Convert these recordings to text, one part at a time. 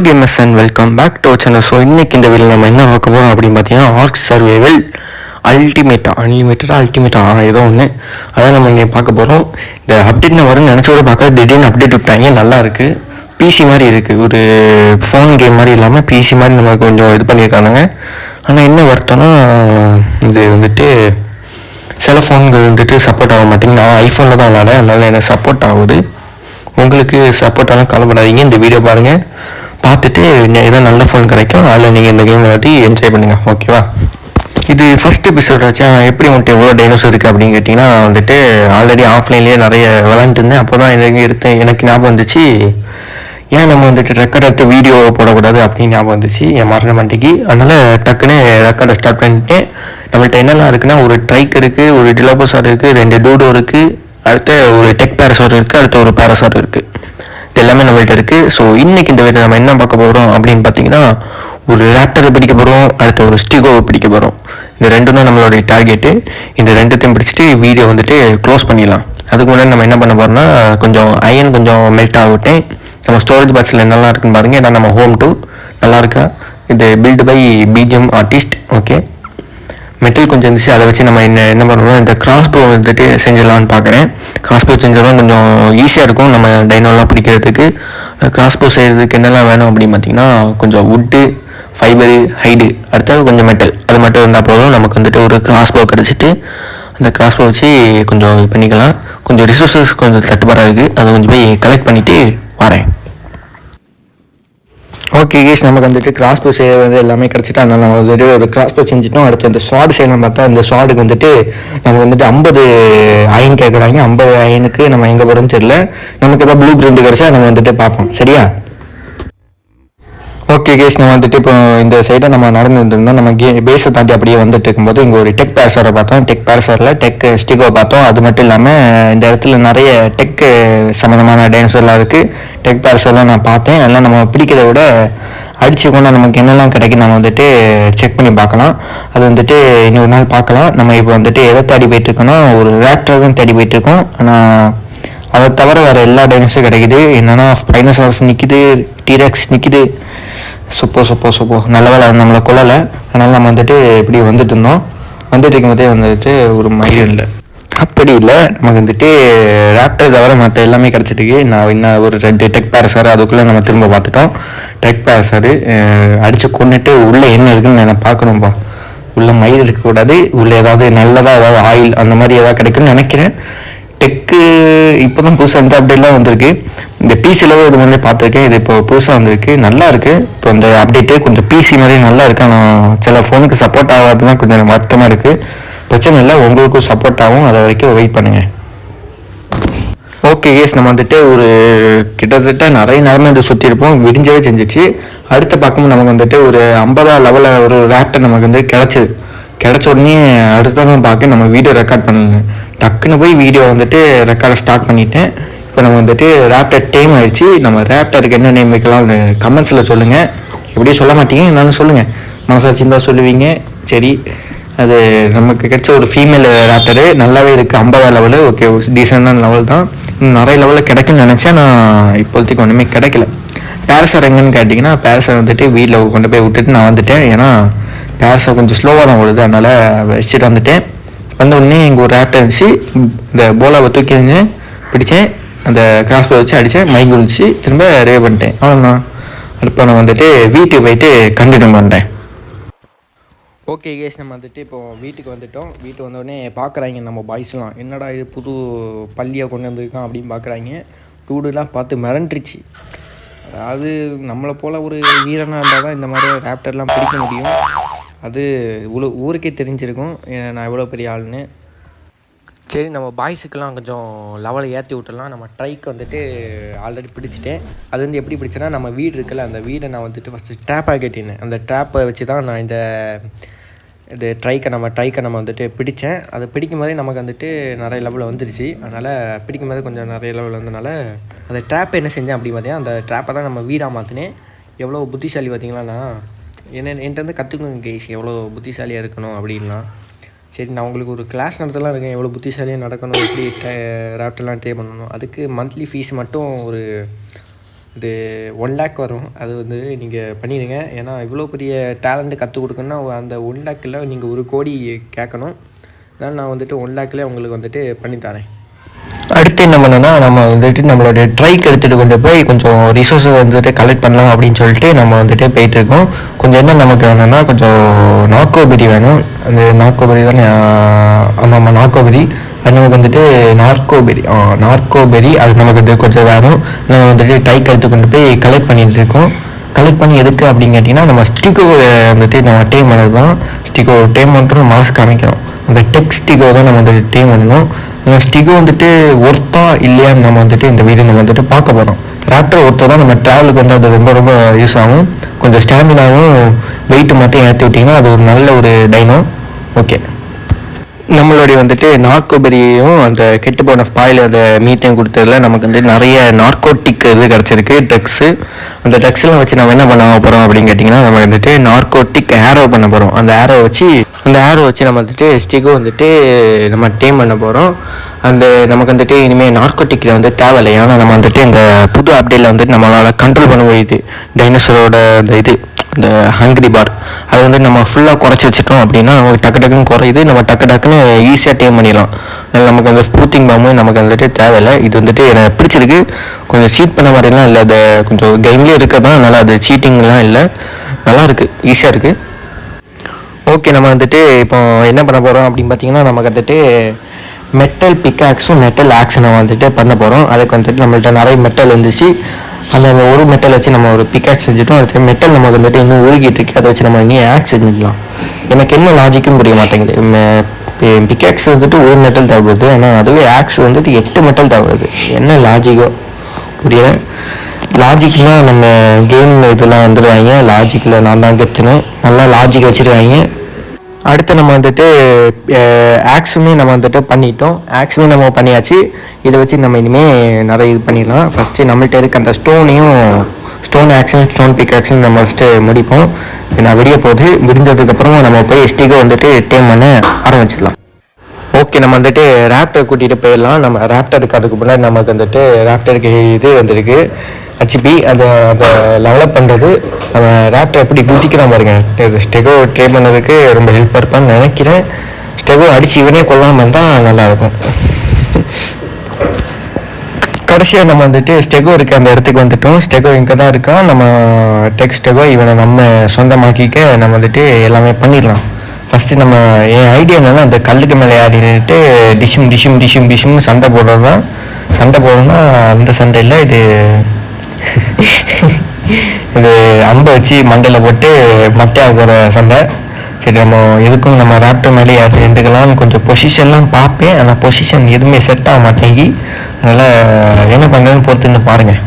Gamers and welcome back to channel. So இன்றைக்கி இந்த video நம்ம என்ன பார்க்க போகிறோம் அப்படின்னு பார்த்தீங்கன்னா ஆர்க் சர்வைவல் அல்டிமேட்டா ஏதோ ஒன்று அதான் நம்ம இங்கே பார்க்க போகிறோம். இந்த அப்டேட் வரும்னு நினச்சோட பார்க்க திடீர்னு அப்டேட் விட்டாங்க. நல்லா இருக்குது, பிசி மாதிரி இருக்குது, ஒரு ஃபோன் கேம் மாதிரி இல்லாமல் பிசி மாதிரி நம்ம கொஞ்சம் இது பண்ணியிருக்கானுங்க. ஆனால் என்ன வருத்தம்னா இது வந்துட்டு சில ஃபோன்கள் வந்துட்டு சப்போர்ட் ஆக மாட்டேங்குது. நான் ஐஃபோனில் தான் விளாடேன், அதனால் எனக்கு சப்போர்ட் ஆகுது. உங்களுக்கு சப்போர்ட்டாலாம் கவலைப்படாதீங்க. இந்த வீடியோ பாருங்கள், பார்த்துட்டு ஏதோ நல்ல ஃபோன் கிடைக்கும், அதில் நீங்கள் இந்த கேம் விளையாடி என்ஜாய் பண்ணுங்கள். ஓகேவா? இது ஃபஸ்ட் எபிசோட் வச்சா எப்படி வந்துட்டு எவ்வளோ டைனோசர் இருக்குது அப்படின்னு கேட்டிங்கன்னா வந்துட்டு ஆல்ரெடி ஆஃப்லைன்லேயே நிறைய விளாண்டுருந்தேன். அப்போ தான் எனக்கு ஞாபகம் வந்துச்சு, ஏன் நம்ம வந்துட்டு ரெக்கார்ட் எடுத்து வீடியோ போடக்கூடாது அப்படின்னு ஞாபகம் வந்துச்சு என் மரண மண்டிக்கு. அதனால் டக்குன்னு ரெக்கார்டை ஸ்டார்ட் பண்ணிட்டேன். நம்மள்ட்ட என்னெல்லாம் இருக்குன்னா, ஒரு ட்ரைக் இருக்குது, ஒரு டிலோபோசார் இருக்குது, 2 டூடோ இருக்குது, அடுத்த ஒரு டெக் பேரசார் இருக்குது, அடுத்த ஒரு பேரசார் இருக்குது. இது எல்லாமே நம்மள்ட்ட இருக்குது. ஸோ இன்றைக்கி இந்த வீடியோ நம்ம என்ன பார்க்க போகிறோம் அப்படின்னு பார்த்தீங்கன்னா, ஒரு ரேப்டரை பிடிக்க போகிறோம், அடுத்த ஒரு ஸ்டிகோவை பிடிக்க போகிறோம். இந்த ரெண்டும் தான் நம்மளுடைய டார்கெட்டு. இந்த ரெண்டுத்தையும் பிடிச்சிட்டு வீடியோ வந்துட்டு க்ளோஸ் பண்ணிடலாம். அதுக்கு முன்னாடி நம்ம என்ன பண்ண போகிறோம்னா, கொஞ்சம் அயன் கொஞ்சம் மெல்ட் ஆகட்டேன். நம்ம ஸ்டோரேஜ் பாக்ஸில் என்னெல்லாம் இருக்குன்னு பாருங்கள். ஏன்னா நம்ம ஹோம் டூ நல்லா இருக்கா, இது build by BGM artist. Okay, metal கொஞ்சம் இருந்துச்சு, அதை வச்சு நம்ம என்ன பண்ணுறோம்னா இந்த கிராஸ்போ வந்துட்டு செஞ்சிடலான்னு பார்க்குறேன். கிராஸ்போ செஞ்சாலும் கொஞ்சம் ஈஸியாக இருக்கும் நம்ம டைனோலாம் பிடிக்கிறதுக்கு. கிராஸ்போ செய்கிறதுக்கு என்னெல்லாம் வேணும் அப்படின்னு பார்த்தீங்கன்னா, கொஞ்சம் வுட்டு, ஃபைபரு, ஹைடு, அடுத்தது கொஞ்சம் மெட்டல், அது மட்டும் இருந்தால் போதும். நமக்கு வந்துட்டு ஒரு கிராஸ்போ கிடச்சிட்டு அந்த கிராஸ்போ வச்சு கொஞ்சம் இது பண்ணிக்கலாம். கொஞ்சம் ரிசோர்ஸஸ் கொஞ்சம் தட்டுப்பாடாக இருக்குது, அதை கொஞ்சம் போய் கலெக்ட் பண்ணிவிட்டு வரேன். ஓகே கேஸ், நமக்கு வந்துட்டு கிராஸ்போ செய்கிறது எல்லாமே கிடச்சிட்டு, அதனால் நம்ம வந்துட்டு ஒரு கிராஸ்போ செஞ்சுட்டோம். அடுத்து அந்த ஸ்வாடு செய்யலாம் பார்த்தா, அந்த ஸ்வாடுக்கு வந்துட்டு நம்ம வந்துட்டு 50 அயன் கேட்குறாங்க. 50 அயனுக்கு நம்ம எங்கே போகிறோம்னு தெரியல. நமக்கு ஏதாவது ப்ளூ பிரிண்ட் கிடச்சா நம்ம வந்துட்டு பார்ப்போம். சரியா? ஓகே கேஸ், நம்ம வந்துட்டு இப்போ இந்த சைடை நம்ம நடந்துருந்தோம். நம்ம பேஸை தாண்டி அப்படியே வந்துட்டு இருக்கும்போது இங்கே ஒரு டெக் பேரசாரை பார்த்தோம். டெக் பேரசாரில் டெக் ஸ்டிகோ பார்த்தோம். அது மட்டும் இல்லாமல் இந்த இடத்துல நிறைய டெக் சம்மந்தமான டைனோசர்லாம் இருக்குது. டெக் பேரசார்லாம் நான் பார்த்தேன். அதெல்லாம் நம்ம பிடிக்கிறத விட அடித்து கொண்டா நமக்கு என்னெல்லாம் கிடைக்கும் நம்ம வந்துட்டு செக் பண்ணி பார்க்கலாம். அது வந்துட்டு இன்னொரு நாள் பார்க்கலாம். நம்ம இப்போ வந்துட்டு எதை தேடி போயிட்டுருக்கோன்னா, ஒரு ரேப்டர் தான் தேடி போயிட்டுருக்கோம். ஆனால் அதை தவிர வேறு எல்லா டைனோஸும் கிடைக்குது. என்னென்னா ஸ்பைனோசாரஸ் நிற்கிது, டீரெக்ஸ் நிற்கிது. சப்போ நல்ல வேலை நம்மளை கொள்ளலை. அதனால் நம்ம வந்துட்டு இப்படி வந்துட்டு இருந்தோம். வந்துட்டு இருக்கும்போதே வந்துட்டு ஒரு மயில் இல்லை, அப்படி இல்லை, நமக்கு வந்துட்டு ரேப்டர் தவிர மற்ற எல்லாமே கிடச்சிருக்கு. நான் இன்னும் ஒரு 2 டெக் பேரசார் அதுக்குள்ளே நம்ம திரும்ப பார்த்துட்டோம். டெக் பேரசார் அடித்து கொண்டுட்டு உள்ளே என்ன இருக்குன்னு நான் பார்க்கணும்ப்பா. உள்ளே மயில் இருக்கக்கூடாது, உள்ளே ஏதாவது நல்லதாக ஏதாவது ஆயில் அந்த மாதிரி ஏதாவது கிடைக்குன்னு நினைக்கிறேன். டெக்கு இப்போ தான் புதுசாக இந்த அப்டேட்லாம் வந்திருக்கு. இந்த பிசியில் இது மாதிரி பார்த்துருக்கேன். இது இப்போ புதுசாக வந்திருக்கு, நல்லா இருக்குது. இப்போ இந்த அப்டேட்டு கொஞ்சம் பிசி மாதிரி நல்லா இருக்குது. ஆனால் சில ஃபோனுக்கு சப்போர்ட் ஆகாதுன்னா கொஞ்சம் வருத்தமாக இருக்குது. பிரச்சனை இல்லை, உங்களுக்கும் சப்போர்ட் ஆகும். அது வரைக்கும் வெயிட் பண்ணுங்கள். ஓகே கேஸ், நம்ம வந்துட்டு ஒரு கிட்டத்தட்ட நிறைய நேரமாக இதை சுற்றிருப்போம். விடிஞ்சவே செஞ்சிச்சு. அடுத்த பக்கமும் நமக்கு வந்துட்டு ஒரு 50 லெவலில் ஒரு ரேப்டர் நமக்கு வந்து கிடச்ச உடனே அடுத்ததான் பார்க்க நம்ம வீடியோ ரெக்கார்ட் பண்ணல. டக்குன்னு போய் வீடியோ வந்துட்டு ரெக்கார்டை ஸ்டார்ட் பண்ணிட்டேன். இப்போ நம்ம வந்துட்டு ரேப்டர் டைம் ஆயிடுச்சு. நம்ம ரேப்டருக்கு என்ன நேம் வைக்கலாம் கமெண்ட்ஸில் சொல்லுங்கள். எப்படியும் சொல்ல மாட்டீங்க, என்னன்னு சொல்லுங்கள். மனசாட்சி இருந்தால் சொல்லுவீங்க. சரி, அது நமக்கு கிடைச்ச ஒரு ஃபீமேல் ரேப்டரு நல்லாவே இருக்குது. 50 லெவலு. ஓகே, டீசெண்டான லெவல் தான். இன்னும் நிறைய லெவலில் கிடைக்குன்னு நினச்சேன். நான் இப்போதைக்கு ஒன்றுமே கிடைக்கல. பேரசார் எங்கன்னு கேட்டிங்கன்னா, பேரசார் வந்துட்டு வீட்டில் கொண்டு போய் விட்டுட்டு நான் வந்துட்டேன். ஏன்னா பேரசார் கொஞ்சம் ஸ்லோவாக தான் ஓடுது, அதனால் வச்சுட்டு வந்துட்டேன். வந்த உடனே இங்கே ஒரு ரேப்டர் இருந்துச்சு. இந்த போலாவை தூக்கி இருந்தேன், பிடிச்சேன், அந்த கிராஸ்போ வச்சு அடித்தேன், மைக் இருந்துச்சு, திரும்ப ரிவே பண்ணிட்டேன். அவ்வளோதான். இப்போ நான் வந்துட்டு வீட்டுக்கு போயிட்டு கண்டினியூ பண்ணுறேன். ஓகே கேஸ், நம்ம வந்துட்டு இப்போது வீட்டுக்கு வந்துவிட்டோம். வீட்டு வந்தோடனே பார்க்குறாங்க நம்ம பாய்ஸ்லாம், என்னடா இது புது பள்ளியாக கொண்டு வந்திருக்கான் அப்படின்னு பார்க்குறாங்க. டூடுலாம் பார்த்து மிரண்டுருச்சு. அதாவது நம்மளை போல் ஒரு வீரனாக இருந்தால் தான் இந்த மாதிரி ரேப்டர்லாம் பிடிக்க முடியும். அது இவ்வளோ ஊருக்கே தெரிஞ்சிருக்கும் நான் எவ்வளோ பெரிய ஆளுன்னு. சரி, நம்ம பாய்ஸுக்கெல்லாம் கொஞ்சம் லெவலை ஏற்றி விட்டுடலாம். நம்ம ட்ரைக்கு வந்துட்டு ஆல்ரெடி பிடிச்சிட்டேன். அது வந்து எப்படி பிடிச்சேன்னா, நம்ம வீடு இருக்குல்ல, அந்த வீடை நான் வந்துட்டு ஃபஸ்ட்டு ட்ராப்பாக கட்டினேன். அந்த ட்ராப்பை வச்சு தான் நான் இது ட்ரைக்கை நம்ம வந்துட்டு பிடித்தேன். அது பிடிக்கும் போதே நமக்கு வந்துட்டு நிறைய லெவலில் வந்துருச்சு. அதனால் பிடிக்கும் போது கொஞ்சம் நிறைய லெவலில் வந்ததுனால அந்த ட்ராப்பை என்ன செஞ்சேன் அப்படி பார்த்தீங்கன்னா, அந்த ட்ராப்பை தான் நம்ம வீடாக மாற்றினேன். எவ்வளோ புத்திசாலி பார்த்தீங்களாண்ணா. என்கிட்ட வந்து கற்றுக்குங்க கைஸ், எவ்வளோ புத்திசாலியாக இருக்கணும் அப்படின்லாம். சரி, நான் உங்களுக்கு ஒரு கிளாஸ் நடத்தலாம் இருக்கேன், எவ்வளோ புத்திசாலியாக நடக்கணும், எப்படி ரேப்டர்லாம் ட்ரை பண்ணணும். அதுக்கு மந்த்லி ஃபீஸ் மட்டும் ஒரு இது 1 lakh வரும். அது வந்து நீங்கள் பண்ணிடுங்க. ஏன்னா இவ்வளோ பெரிய டேலண்ட்டு கற்றுக் கொடுக்கணுன்னா அந்த 1 lakhல நீங்கள் 1 கோடி கேட்கணும். அதனால் நான் வந்துட்டு 1 lakhல உங்களுக்கு வந்துட்டு பண்ணித்தரேன். அடுத்து என்ன பண்ணோன்னா, நம்ம வந்துட்டு நம்மளோட ட்ரைக்கு எடுத்துகிட்டு கொண்டு போய் கொஞ்சம் ரிசோர்ஸை வந்துட்டு கலெக்ட் பண்ணலாம் அப்படின்னு சொல்லிட்டு நம்ம வந்துட்டு போயிட்டுருக்கோம். கொஞ்சம் என்ன நமக்கு வேணும்னா, கொஞ்சம் நார்கோபெரி வேணும். அந்த நார்கோபெரி தான், ஆமாம் நார்கோபெரி. அது நமக்கு வந்துட்டு நார்கோபெரி அது நமக்கு வந்து கொஞ்சம் வேணும். நம்ம வந்துட்டு ட்ரைக்கு எடுத்து கொண்டு போய் கலெக்ட் பண்ணிகிட்டு இருக்கோம். கலெக்ட் பண்ணி எதுக்கு அப்படின்னு கேட்டிங்கன்னா, நம்ம ஸ்டிக்கோ வந்துட்டு நம்ம டேம் பண்ணது தான். ஸ்டிக்கோ டேம் பண்ணுறோம், மாஸ்க் காமிக்கணும். அந்த டெக் ஸ்டிக்கோ தான் நம்ம வந்துட்டு டேம் பண்ணணும். அந்த ஸ்டிக்கோ வந்துட்டு ஒர்த்தா இல்லையான்னு நம்ம வந்துட்டு இந்த வீடியோ நம்ம வந்துட்டு பார்க்க போகிறோம். ராப்டர் ஒர்த்தா தான். நம்ம ட்ராவலுக்கு வந்து அது ரொம்ப ரொம்ப யூஸ் ஆகும். கொஞ்சம் ஸ்டாமினாவும் வெயிட் மட்டும் ஏற்றி விட்டிங்கன்னா அது ஒரு நல்ல ஒரு டைனோ. ஓகே, நம்மளுடைய வந்துட்டு நார்கோபெரியும் அந்த கெட்டு போன ஸ்பாயில் அதை மீட்டையும் கொடுத்ததில் நமக்கு வந்து நிறைய நார்கோட்டிக் இது கிடச்சிருக்கு, ட்ரக்ஸு. அந்த ட்ரக்ஸ்லாம் வச்சு நம்ம என்ன பண்ண போகிறோம் அப்படின்னு கேட்டிங்கன்னா, நம்ம வந்துட்டு நார்கோட்டிக் ஏரோ பண்ண போகிறோம். அந்த ஏரோ வச்சு நம்ம வந்துட்டு ஸ்டிக்கோ வந்துட்டு நம்ம டேம் பண்ண போகிறோம். அந்த நமக்கு வந்துட்டு இனிமேல் நார்கோட்டிக்கில் வந்து தேவையில்லை. ஏன்னா நம்ம வந்துட்டு இந்த புது அப்டேட்டில் வந்துட்டு நம்மளால் கண்ட்ரோல் பண்ண முடியுது டைனோசரோட இந்த ஹங்கிரி பார். அது வந்து நம்ம ஃபுல்லாக குறைச்சி வச்சுட்டோம் அப்படின்னா நமக்கு டக்குன்னு குறையுது. நம்ம டக்குன்னு ஈஸியாக டேம் பண்ணிடலாம். நமக்கு அந்த ஸ்பூத்திங் பாம்பு நமக்கு வந்துட்டு தேவையில்லை. இது வந்துட்டு எனக்கு பிடிச்சிருக்கு. கொஞ்சம் சீட் பண்ண மாதிரிலாம் இல்லை, அது கொஞ்சம் கேம்லேயே இருக்கதான், நல்லா அது சீட்டிங்லாம் இல்லை, நல்லா இருக்குது, ஈஸியாக இருக்குது. ஓகே, நம்ம வந்துட்டு இப்போ என்ன பண்ண போகிறோம் அப்படின்னு பார்த்தீங்கன்னா, நமக்கு வந்துட்டு மெட்டல் பிக்காக்ஸும் மெட்டல் ஆக்ஸனும் வந்துட்டு பண்ண போகிறோம். அதுக்கு வந்துட்டு நம்மள்ட்ட நிறைய மெட்டல் இருந்துச்சு. அந்த ஒரு மெட்டல் வச்சு நம்ம ஒரு பிக்காக்ஸ் செஞ்சுட்டோம். அதுக்கு மெட்டல் நமக்கு வந்துட்டு இன்னும் உருகிட்டு இருக்கு. அதை வச்சு நம்ம இன்னும் ஆக்ஸ் செஞ்சுக்கலாம். எனக்கு என்ன லாஜிக்கும் புரிய மாட்டேங்குது. பிக்காக்ஸ் வந்துட்டு ஒரு மெட்டல் தேவைப்படுது, ஆனால் அதுவே ஆக்ஸ் வந்துட்டு 8 மெட்டல் தேவைப்படுது. என்ன லாஜிக்கோ புரியல. லாஜிக்னால் நம்ம கேம் இதெல்லாம் வந்துடுவாங்க. லாஜிக்கில் நான் தான் கற்றுணும், நல்லா லாஜிக் வச்சுருவாங்க. அடுத்து நம்ம வந்துட்டு ஆக்ஸுமே நம்ம வந்துட்டு பண்ணியாச்சு. இதை வச்சு நம்ம இனிமேல் நிறைய இது பண்ணிடலாம். ஃபஸ்ட்டு நம்மள்ட்ட இருக்க அந்த stone action, stone pick action நம்ம ஃபஸ்ட்டு முடிப்போம். நான் முடிஞ்சதுக்கப்புறம் நம்ம போய் ஸ்டிக்கை வந்துட்டு டேம் பண்ண ஆரம்பிச்சிடலாம். ஓகே, நம்ம வந்துட்டு ராப்டர் கூட்டிகிட்டு போயிடலாம். நம்ம ராப்டருக்கு அதுக்கு முன்னாடி நமக்கு வந்துட்டு ராப்டருக்கு இது வந்துருக்கு ஹெச்பி. அதை லெவலப் பண்ணுறது. நம்ம ராப்டர் எப்படி குதிக்கிறோம் பாருங்க. ஸ்டெகோ ட்ரை பண்ணதுக்கு ரொம்ப ஹெல்ப்பாக இருப்பான்னு நினைக்கிறேன். ஸ்டெகோ அடித்து இவனே கொல்லாமல் இருந்தால் நல்லாயிருக்கும். கடைசியாக நம்ம வந்துட்டு ஸ்டெகோ இருக்க அந்த இடத்துக்கு வந்துட்டோம். ஸ்டெகோ இங்கே தான் இருக்கான். நம்ம ஸ்டெகோ இவனை நம்ம சொந்தமாக்கிக்க நம்ம வந்துட்டு எல்லாமே பண்ணிடலாம். ஃபஸ்ட்டு நம்ம என் ஐடியா என்னன்னா, அந்த கல்லுக்கு மேலே ஏறிட்டு டிஷ்ஷும் சண்டை போடுறது தான். சண்டை போடணும்னா அந்த சண்டை இல்லை, இது அம்பை வச்சு மண்டையில் போட்டு மட்டையாகிற சண்டை. சரி, நம்ம எதுக்கும் நம்ம ராப்டர் மேலே யார் இருந்துக்கலாம்னு கொஞ்சம் பொசிஷன்லாம் பார்ப்பேன். ஆனால் பொசிஷன் எதுவுமே செட் ஆக மாட்டேங்கி. அதனால் என்ன பண்ணுறதுன்னு பொறுத்துன்னு பாருங்கள்.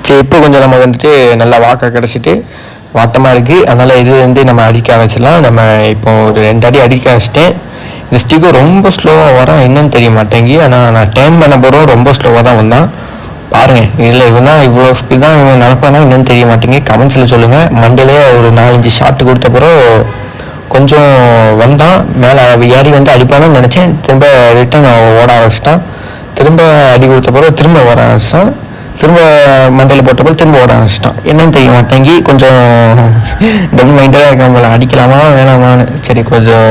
சரி, இப்போ கொஞ்சம் நம்ம வந்துட்டு நல்லா வாக்க கிடச்சிட்டு வாட்டமாக இருக்குது. அதனால் இது வந்து நம்ம அடிக்க ஆரம்பிச்சிடலாம். நம்ம இப்போ ஒரு 2 அடி அடிக்க ஆரம்பிச்சிட்டேன். இந்த ஸ்டிக்கோ ரொம்ப ஸ்லோவாக வரான், என்னன்னு தெரிய மாட்டேங்கி. ஆனால் நான் டைம் பண்ண போகிறோம், ரொம்ப ஸ்லோவாக தான் வந்தான் பாருங்கள். இதில் இவன் தான் இவ்வளோ ஸ்பீட் தான் இவன் நடப்பானா என்னன்னு தெரிய மாட்டேங்க. கமெண்ட்ஸில் சொல்லுங்கள். மண்டலே ஒரு 4-5 ஷாட்டு கொடுத்த பிறகு கொஞ்சம் வந்தான். மேலே ஏறி வந்து அடிப்பானு நினச்சேன். திரும்ப ரிட்டன் ஓட ஆரம்பிச்சிட்டான். திரும்ப அடி கொடுத்த பிறகு திரும்ப ஓட ஆரம்பிச்சிட்டான். திரும்ப மண்டையில் போட்டப்போ திரும்ப ஓட ஆரம்பிச்சிட்டான். என்னன்னு தெரிய மாட்டேங்கி. கொஞ்சம் டபுள் மைண்டாக நம்மளை அடிக்கலாமா வேணாமான்னு. சரி, கொஞ்சம்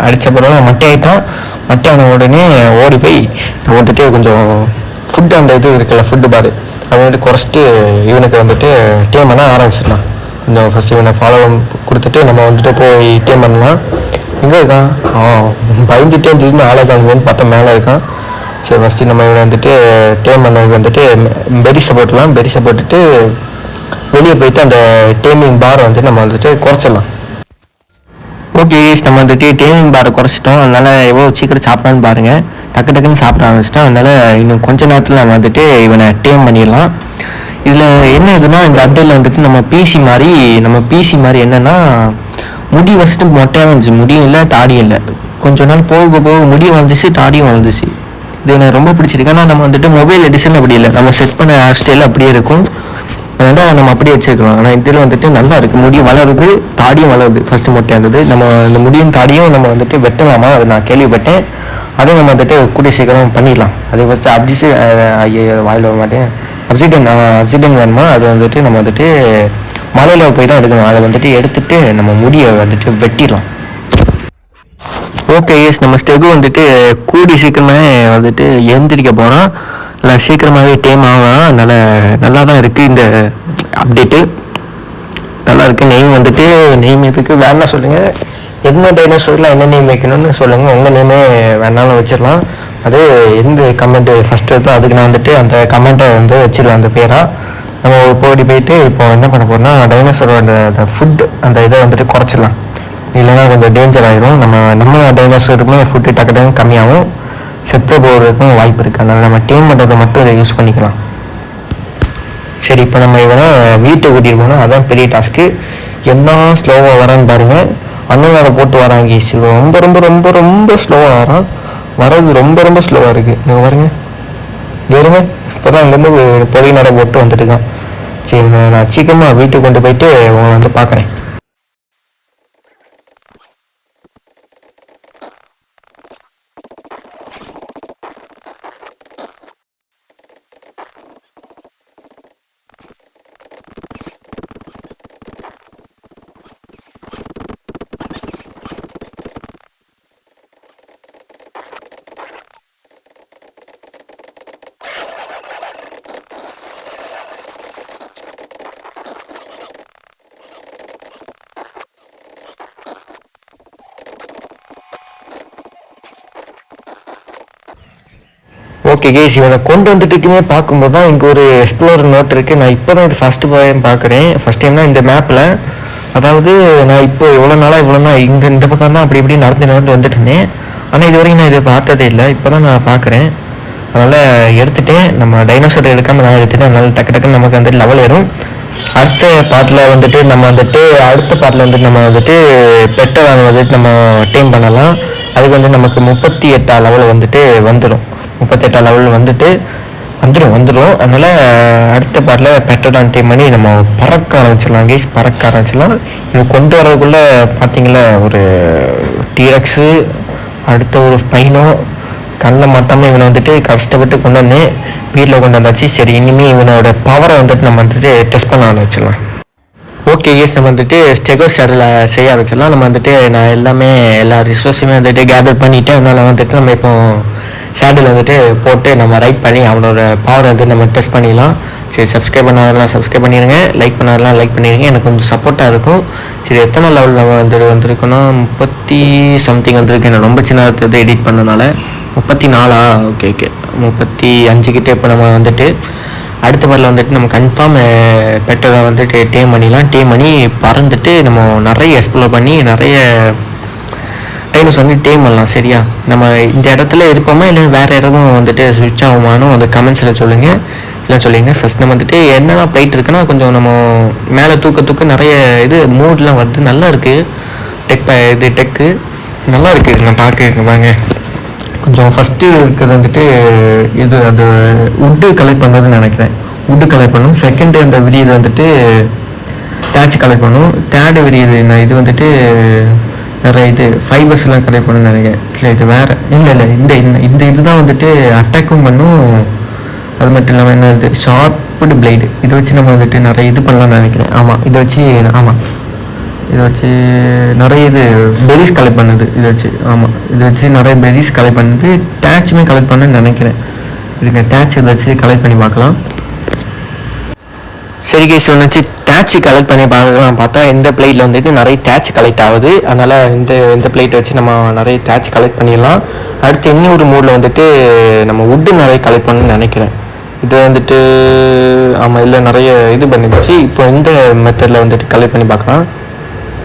அடித்த பிறகு மட்டையாயிட்டான். மட்டையான உடனே ஓடி போய் நம்ம வந்துட்டு கொஞ்சம் ஃபுட்டு, அந்த இது இருக்குல்ல ஃபுட்டு பார், அதை வந்துட்டு குறைச்சிட்டு இவனுக்கு வந்துட்டு டேம் பண்ண ஆரம்பிச்சிடலாம். கொஞ்சம் ஃபஸ்ட்டு இவனை ஃபாலோ கொடுத்துட்டு நம்ம வந்துட்டு போய் டேம் பண்ணலாம். எங்கே இருக்கான்? பயந்துட்டே திடீர்னு ஆளாக்கான்னு பார்த்தா மேலே இருக்கான். சரி, ஃபஸ்ட்டு நம்ம இவனை வந்துட்டு டேம் பண்ணதுக்கு வந்துட்டு பெரிஸை போட்டுட்டு வெளியே போயிட்டு அந்த டேமிங் பாரை வந்துட்டு நம்ம வந்துட்டு குறைச்சிடலாம். ஓகே, நம்ம வந்துட்டு டேமிங் பாரை குறைச்சிட்டோம். அதனால் எவ்வளோ சீக்கிரம் சாப்பிடான்னு பாருங்கள். டக்குன்னு சாப்பிட ஆரம்பிச்சிட்டோம். அதனால் இன்னும் கொஞ்ச நேரத்தில் நம்ம வந்துட்டு இவனை டேம் பண்ணிடலாம். இதில் என்ன இதுனா, இந்த அப்டேட்டில் வந்துட்டு நம்ம பிசி மாதிரி என்னென்னா, முடி ஃபஸ்ட்டு மொட்டையாக வந்துச்சு, முடியும் இல்லை தாடியும் இல்லை. கொஞ்ச நாள் போக முடியும் வந்துச்சு, தாடியும் வளர்ந்துச்சு. இது எனக்கு ரொம்ப பிடிச்சிருக்கு. ஆனால் நம்ம வந்துட்டு மொபைல் எடிஷன் அப்படி இல்லை, நம்ம செட் பண்ண ஹேர் ஸ்டைல் அப்படியே இருக்கும். அதனால் நம்ம அப்படியே வச்சுருக்கலாம். ஆனால் இதில் வந்துட்டு நல்லா இருக்குது. முடியும் வளருது, தாடியும் வளருது. ஃபஸ்ட்டு மொட்டையாக இருந்தது. நம்ம இந்த முடியும் தாடியும் நம்ம வந்துட்டு வெட்டலாமா, அது நான் கேள்விப்பட்டேன். அதையும் நம்ம வந்துட்டு கூடிய சீக்கிரம் பண்ணிடலாம். அதை ஃபஸ்ட்டு அடிச்சு ஐயோ வாயில் வர மாட்டேன். அப்சிடன் வேணுமா, அது வந்துட்டு நம்ம வந்துட்டு மலையில் போய் தான் எடுக்கணும். அதை வந்துட்டு எடுத்துட்டு நம்ம முடியை வந்துட்டு வெட்டிடலாம். ஓகே எஸ், நம்ம ஸ்டெகு வந்துட்டு கூடி சீக்கிரமே வந்துட்டு எழுந்திரிக்க போகிறோம். இல்லை சீக்கிரமாகவே டைம் ஆகலாம். அதனால் நல்லா தான் இருக்குது இந்த அப்டேட்டு, நல்லா இருக்குது. நெய்ம் வந்துட்டு நெய்ம் இதுக்கு வேணா சொல்லுங்கள், என்ன டைனோசரில் என்ன நேம் வைக்கணும்னு சொல்லுங்கள். உங்கள் நேமே வேணாலும் வச்சிடலாம். அது எந்த கமெண்ட்டு ஃபஸ்ட்டு இருக்கோ அதுக்கு நான் வந்துட்டு அந்த கமெண்ட்டை வந்து வச்சிடலாம் அந்த பேராக. நம்ம போடி போயிட்டு இப்போ என்ன பண்ண போகிறோம்னா டைனோசரோட அந்த ஃபுட் அந்த இதை வந்துட்டு குறைச்சிடலாம். இல்லைன்னா கொஞ்சம் டேஞ்சர் ஆகிடும். நம்ம டைனோசருக்குமே ஃபுட்டு டக்கு கம்மியாகும், செத்து போகிறதுக்கும் வாய்ப்பு இருக்குது. அதனால் நம்ம டேம் பண்ணுறதை மட்டும் இதை யூஸ் பண்ணிக்கலாம். சரி, இப்போ நம்ம இவனை வீட்டுக்கு கூட்டிகிட்டு போனால் அதான் பெரிய டாஸ்க்கு. என்ன ஸ்லோவாக வரான்னு பாருங்கள். அண்ணனோட போட்டு வராங்க ரொம்ப ரொம்ப ரொம்ப ரொம்ப ஸ்லோவாக வரான். வர்றது ரொம்ப ரொம்ப ஸ்லோவாக இருக்குது. நீங்கள் பாருங்க வேறுங்க, இப்போ தான் அங்கேருந்து பொறி நட போட்டு வந்துட்டுருக்கான். சரி, நான் சீக்கிரமாக வீட்டுக்கு கொண்டு போயிட்டு உங்களை வந்து பார்க்குறேன். ஓகே கேஸ், இவனை கொண்டு வந்துட்டுக்குமே பார்க்கும்போது தான் இங்கே ஒரு எக்ஸ்ப்ளோர் நோட் இருக்குது. நான் இப்போ தான் இது ஃபஸ்ட்டு பார்க்குறேன். ஃபஸ்ட் டைம்னா இந்த மேப்பில், அதாவது நான் இப்போ இவ்வளோ நாள் இங்கே இந்த பக்கம் தான் அப்படி இப்படி நடந்து வந்துட்டு இருந்தேன். ஆனால் இது வரைக்கும் நான் இதை பார்த்ததே இல்லை, இப்போ தான் நான் பார்க்குறேன். அதனால் எடுத்துகிட்டேன். நம்ம டைனோசர் எடுக்காமல் நான் எடுத்துகிட்டேன். அதனால் டக்குன்னு நமக்கு வந்துட்டு லெவல் ஏறும். அடுத்த பாட்டில் வந்துட்டு நம்ம வந்துட்டு பெட்டை வந்துட்டு நம்ம டீம் பண்ணலாம். அதுக்கு வந்து நமக்கு 38 லெவல் வந்துட்டு வந்துடும். 38 லெவல் வந்துட்டு வந்துடும். அதனால் அடுத்த பாட்டில் பெட்டடான் டீம் பண்ணி நம்ம பறக்க ஆரம்பிச்சிடலாம். இது கொண்டு வரதுக்குள்ளே பார்த்தீங்களா, ஒரு டீரக்ஸு, அடுத்த ஒரு ஸ்பைனோ, கண்ணில் மாட்டாமல் இவனை வந்துட்டு கஷ்டப்பட்டு கொண்டு வந்தேன். வீட்டில் கொண்டு வந்தாச்சு. சரி, இனிமேல் இவனோட பவரை வந்துட்டு நம்ம வந்துட்டு டெஸ்ட் பண்ண ஆரம்பிச்சிடலாம். ஓகே எஸ், நம்ம வந்துட்டு ஸ்டெகோ ஷேடில் செய்ய ஆரம்பிச்சிடலாம். நம்ம வந்துட்டு நான் எல்லா ரிசோர்ஸுமே வந்துட்டு கேதர் பண்ணிவிட்டு அதனால் வந்துட்டு நம்ம இப்போ ஷேடில் வந்துட்டு போட்டு நம்ம ரைட் பண்ணி அவனோட பவரை வந்துட்டு நம்ம டெஸ்ட் பண்ணிடலாம். சரி, சப்ஸ்கிரைப் பண்ணாதெல்லாம் சப்ஸ்கிரைப் பண்ணிடுங்க, லைக் பண்ணாதெல்லாம் லைக் பண்ணிடுங்க, எனக்கு கொஞ்சம் சப்போர்ட்டாக இருக்கும். சரி, எத்தனை லெவலில் வந்திருக்குன்னா 30 சம்திங் வந்திருக்கு. நான் ரொம்ப சின்ன இதை எடிட் பண்ணனால 34. ஓகே 35 கிட்டே இப்போ நம்ம வந்துட்டு அடுத்த பாட்டில் வந்துட்டு நம்ம கன்ஃபார்ம் பெட்டரை வந்துட்டு டேம் பண்ணி பறந்துட்டு நம்ம நிறைய எக்ஸ்ப்ளோர் பண்ணி நிறைய டைனோஸ் வந்து டேம் பண்ணலாம். சரியா, நம்ம இந்த இடத்துல இருப்போமா இல்லை வேறு இடமும் வந்துட்டு ஸ்விட்ச் ஆகுமானும் அந்த கமெண்ட்ஸில் சொல்லுங்கள். ஃபஸ்ட் நம்ம வந்துட்டு என்னென்ன பிளைட் இருக்குன்னா கொஞ்சம் நம்ம மேலே தூக்க நிறைய இது மூட்லாம் வருது. நல்லா இருக்குது டெக்கு நல்லா இருக்குது. நான் பார்க்க கொஞ்சம் ஃபஸ்ட்டு இருக்கிறது வந்துட்டு இது அது வுட்டு கலெக்ட் பண்ணுறதுன்னு நினைக்கிறேன். வுட்டு கலெக்ட் பண்ணும். செகண்டு அந்த விரியுது வந்துட்டு தேய்ச்சி கலெக்ட் பண்ணும். தேர்டு விரியுது நான் இது வந்துட்டு நிறைய இது ஃபைபர்ஸ்லாம் கலெக்ட் பண்ணணும்னு நினைக்கிறேன். இல்லை இது வேறு இல்லை இந்த இதுதான் வந்துட்டு அட்டாக்கும் பண்ணும். அது மட்டும் இல்லாமல் என்ன இது ஷார்ப்டு பிளேடு, இதை வச்சு நம்ம வந்துட்டு நிறைய இது பண்ணலாம்னு நினைக்கிறேன். இதை வச்சு நிறைய இது பெரிஸ் கலெக்ட் பண்ணுது. இதை வச்சு நிறைய பெரிஸ் கலெக்ட் பண்ணுது. டேச்சுமே கலெக்ட் பண்ணணும்னு நினைக்கிறேன். இதுக்கு டேச் இதை வச்சு கலெக்ட் பண்ணி பார்க்கலாம். சரி கேஸ், ஒன்று டேச்சு கலெக்ட் பண்ணி பார்த்தா இந்த பிளேட்டில் வந்துட்டு நிறைய டேச் கலெக்ட் ஆகுது. அதனால் இந்த பிளேட்டை வச்சு நம்ம நிறைய டேச் கலெக்ட் பண்ணிடலாம். அடுத்து இன்னொரு மூடில் வந்துட்டு நம்ம வுட்டு நிறைய கலெக்ட் பண்ணணும்னு நினைக்கிறேன். இது வந்துட்டு இதில் நிறைய இது பண்ணிடுச்சு. இப்போ இந்த மெத்தடில் வந்துட்டு கலெக்ட் பண்ணி பார்க்கலாம்.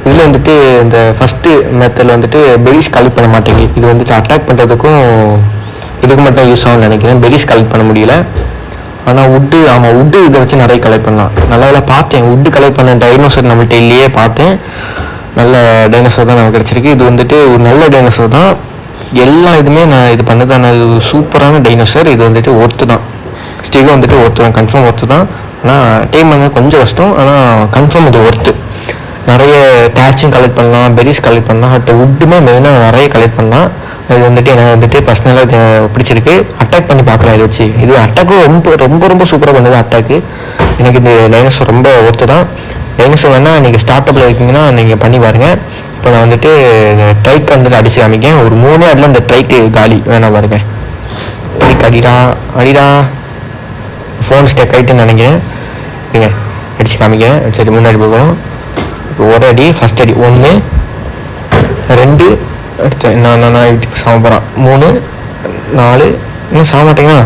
இதில் வந்துட்டு இந்த ஃபஸ்ட்டு மெத்தடில் வந்துட்டு பெரிஸ் கலெக்ட் பண்ண மாட்டேங்குது. இது வந்துட்டு அட்டாக் பண்ணுறதுக்கும் இதுக்கு மட்டும் தான் யூஸ் ஆகும்னு நினைக்கிறேன். பெரிஸ் கலெக்ட் பண்ண முடியல. ஆனால் வுட்டு இதை வச்சு நிறைய கலெக்ட் பண்ணலாம். நல்லா பார்த்தேன், வுட்டு கலெக்ட் பண்ண டைனோசர் நம்மள்கிட்ட இல்லையே பார்த்தேன். நல்ல டைனோசர் தான் நமக்கு கிடச்சிருக்கு. இது வந்துட்டு ஒரு நல்ல டைனோசர் தான். எல்லா இதுவுமே நான் இது பண்ணதான சூப்பரான டைனோசர். இது வந்துட்டு ஒர்த்து தான். ஸ்டெகோ வந்துட்டு ஒர்த்து தான், கன்ஃபார்ம் ஒர்த்து தான். ஆனால் டைம் வந்து கொஞ்சம் கஷ்டம், ஆனால் கன்ஃபார்ம் இது ஒர்த்து. நிறைய டேச்சும் கலெக்ட் பண்ணலாம், பெரிஸ் கலெக்ட் பண்ணலாம், வுட்டுமே மெயினாக நிறைய கலெக்ட் பண்ணலாம். அது வந்துட்டு எனக்கு வந்துட்டு பர்சனலாக பிடிச்சிருக்கு. அட்டாக் பண்ணி பார்க்கலாம் இதை வச்சு. இது அட்டாக்கும் ரொம்ப ரொம்ப ரொம்ப சூப்பராக பண்ணுது அட்டாக்கு. எனக்கு இந்த டைனோசர் ரொம்ப ஒர்த்து தான். டைனோசர் வேணால் நீங்கள் ஸ்டார்ட் அப்பில் இருக்கீங்கன்னா நீங்கள் பண்ணி பாருங்கள். இப்போ நான் வந்துட்டு ட்ரைக் வந்துட்டு அடிச்சு காமிக்கேன். ஒரு 3 ஆடில் இந்த ட்ரைக்கு காலி வேணா பாருங்க. ட்ரைக் அடிடா ஃபோன் ஸ்டெக் ஆகிட்டுன்னு நினைக்கிறேன். இல்லைங்க அடித்து காமிக்கிறேன். சரி முன்னாடி போகணும். ஒரு அடி ஃபஸ்ட் அடி 1 2 அடுத்து நான் இதுக்கு சாம போகிறான் 3 4 இன்னும் சாக மாட்டேங்கன்னா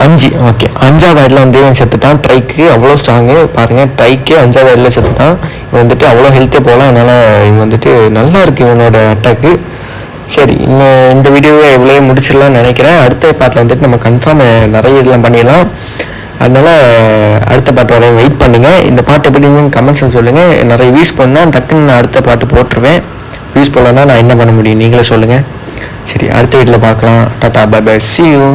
5. ஓகே 5வது ஆடில் வந்து இவன் செத்துட்டான். ட்ரைக்கு அவ்வளோ ஸ்ட்ராங்கு பாருங்கள். ட்ரைக்கு 5வது ஆடில் செத்துட்டான். இவன் வந்துட்டு அவ்வளோ ஹெல்த்தே போகலாம். அதனால் இவன் வந்துட்டு நல்லா இருக்குது இவனோட அட்டாக்கு. சரி இன்னும் இந்த வீடியோவை எவ்வளோ முடிச்சிடலாம்னு நினைக்கிறேன். அடுத்த பாட்டில் வந்துட்டு நம்ம கன்ஃபார்ம் நிறைய இதெல்லாம் பண்ணிடலாம். அதனால் அடுத்த பாட்டு வரைய வெயிட் பண்ணுங்கள். இந்த பாட்டு எப்படின்னு கமெண்ட்ஸில் சொல்லுங்கள். நிறைய வியூஸ் பண்ணால் டக்குன்னு நான் அடுத்த பாட்டு போட்டுருவேன். வியூஸ் போடலன்னா நான் என்ன பண்ண முடியும் நீங்களே சொல்லுங்கள். சரி அடுத்த வீட்டில் பார்க்கலாம். டாடா பை பை see you.